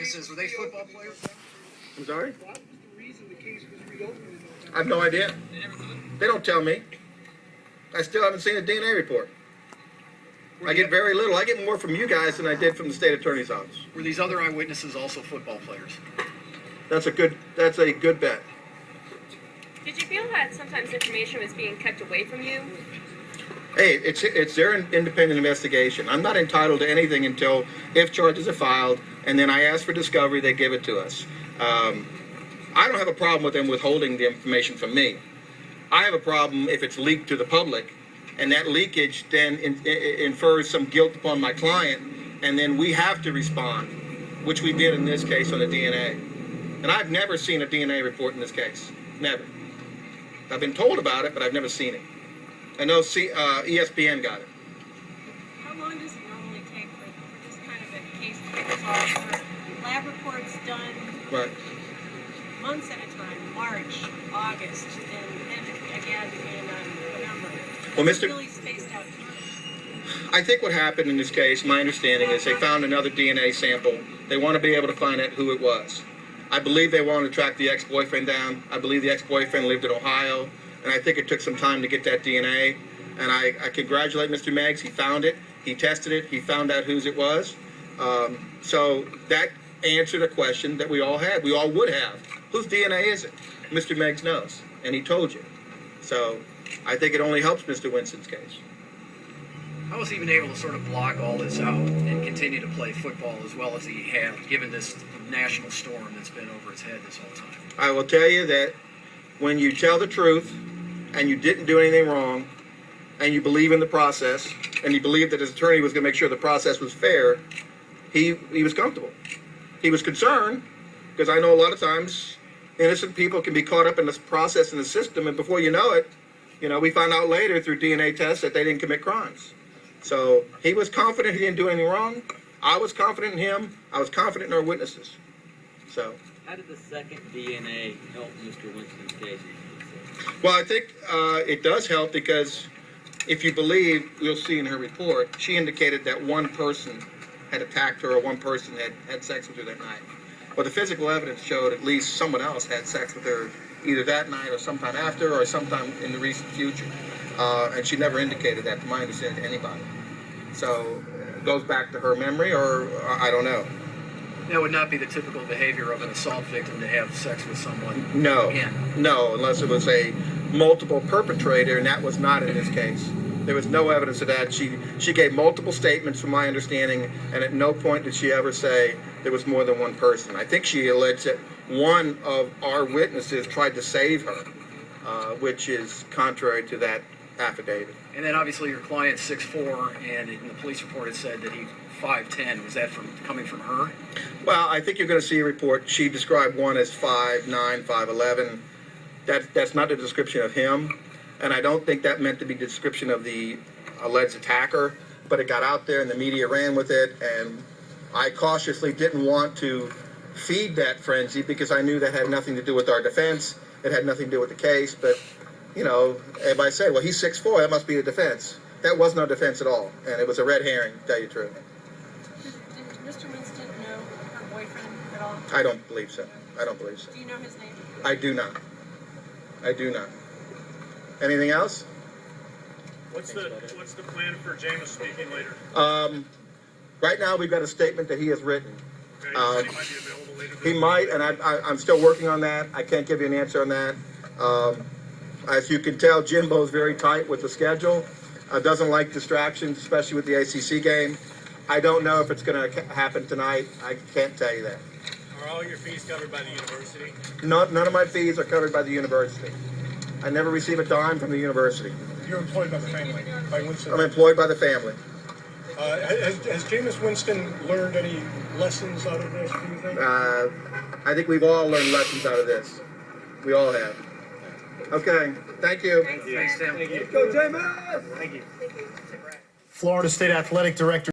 witnesses, were they football players? I'm sorry? I have no idea. They don't tell me. I still haven't seen a DNA report. I get very little. I get more from you guys than I did from the state attorney's office. Were these other eyewitnesses also football players? That's a good bet. Did you feel that sometimes information was being kept away from you? Hey, it's their independent investigation. I'm not entitled to anything until if charges are filed, and then I ask for discovery, they give it to us. I don't have a problem with them withholding the information from me. I have a problem if it's leaked to the public, and that leakage then infers some guilt upon my client, and then we have to respond, which we did in this case on the DNA. And I've never seen a DNA report in this case. Never. I've been told about it, but I've never seen it. I know ESPN got it. How long does it normally take for this kind of a case to get resolved? Are lab reports done Right. months at a time, March, August, and then again in November? Well, It's Mr. really spaced out time. I think what happened in this case, my understanding is they found another DNA sample. They want to be able to find out who it was. I believe they wanted to track the ex-boyfriend down. I believe the ex-boyfriend lived in Ohio, and I think it took some time to get that DNA. And I congratulate Mr. Meggs. He found it. He tested it. He found out whose it was. So that answered a question that we all had. We all would have. Whose DNA is it? Mr. Meggs knows, and he told you. So I think it only helps Mr. Winston's case. How was he even able to sort of block all this out and continue to play football as well as he had, given this national storm that's been over his head this whole time? I will tell you that when you tell the truth and you didn't do anything wrong and you believe in the process and you believe that his attorney was going to make sure the process was fair, he was comfortable. He was concerned because I know a lot of times innocent people can be caught up in this process in the system, and before you know it, we find out later through DNA tests that they didn't commit crimes. So he was confident he didn't do anything wrong. I was confident in him. I was confident in our witnesses. So. How did the second DNA help Mr. Winston's case? Well, I think it does help because if you believe, you'll see in her report, she indicated that one person had attacked her or one person had sex with her that night. Well, the physical evidence showed at least someone else had sex with her either that night or sometime after or sometime in the recent future. And she never indicated that, to my understanding, to anybody. So it goes back to her memory, or I don't know. That would not be the typical behavior of an assault victim to have sex with someone. No, again. No, unless it was a multiple perpetrator, and that was not in this case. There was no evidence of that. She gave multiple statements, from my understanding, and at no point did she ever say there was more than one person. I think she alleged that one of our witnesses tried to save her, which is contrary to that affidavit. And then obviously your client's 6'4", and in the police report it said that he's 5'10". Was that coming from her? Well, I think you're going to see a report. She described one as 5'9", 5'11". That's not the description of him, and I don't think that meant to be the description of the alleged attacker, but it got out there and the media ran with it, and I cautiously didn't want to feed that frenzy because I knew that had nothing to do with our defense. It had nothing to do with the case, but everybody said, well, he's 6'4", that must be the defense. That wasn't our defense at all, and it was a red herring, to tell you the truth. Did Mr. Winston know her boyfriend at all? I don't believe so. Do you know his name? I do not. Anything else? What's the plan for Jameis speaking later? Right now, we've got a statement that he has written. Okay, he might be available later. He might, and I'm still working on that. I can't give you an answer on that. As you can tell, Jimbo's very tight with the schedule. Doesn't like distractions, especially with the ACC game. I don't know if it's going to happen tonight. I can't tell you that. Are all your fees covered by the university? None of my fees are covered by the university. I never receive a dime from the university. You're employed by the family, by Winston. I'm employed by the family. Has Jameis Winston learned any lessons out of this, do you think? I think we've all learned lessons out of this. We all have. Okay. Thank you. Thanks, Tim. Thank you. Go, Jameis! Thank you. Florida State Athletic Director